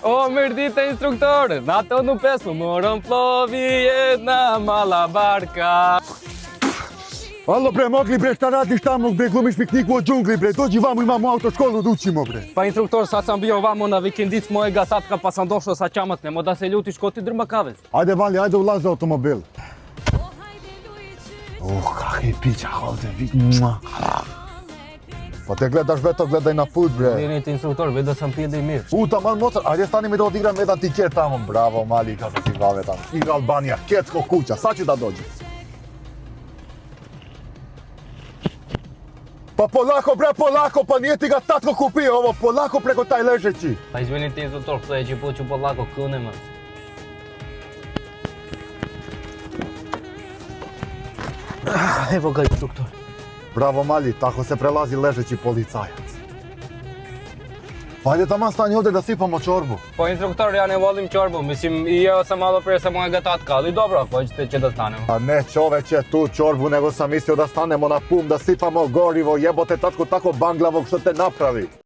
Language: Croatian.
O, mirë dite instruktore, na tonu pesmu morën plovi jedna mala barka. Allo bre, mogli bre, šta radiš tamo bre, glumiš pikniku u džungli bre, dođi vamo imamo autoškolu da učimo bre. Pa instruktor, sad sam bio vamo na vikendic mojega tatka pa sam došao sa čamac, nemoj da se ljutiš ko ti drma kavez. Ajde Vali, ajde ulazi u automobil. Kakvi pića ovdje, vidi. Pa te gledaš veto, gledaj na put bre. Izvinite instruktor, vidio sam pijede i mir. Puta, man mocar, ajde stani mi da odigram jedan tiket tamo. Bravo mali, kako si glave tamo. Igra Albanija, Ketsko kuća, sad će da dođe. Pa polako bre, polako, pa nije ti ga tatko kupio ovo, polako preko taj ležeći. Pa izvinite instruktor, sljedeći put ću polako, kunema. Evo ga instruktor. Bravo mali, tako se prelazi ležeći policajac. Pa ajde taman stani ovdje da sipamo čorbu. Pa instruktor, ja ne volim čorbu, mislim i jeo sam malo prije sa mojega tatka, ali dobro, ako hoćete će da stanemo. Pa ne čoveče tu čorbu, nego sam mislio da stanemo na pum, da sipamo gorivo, jebote tatko tako banglavog što te napravi.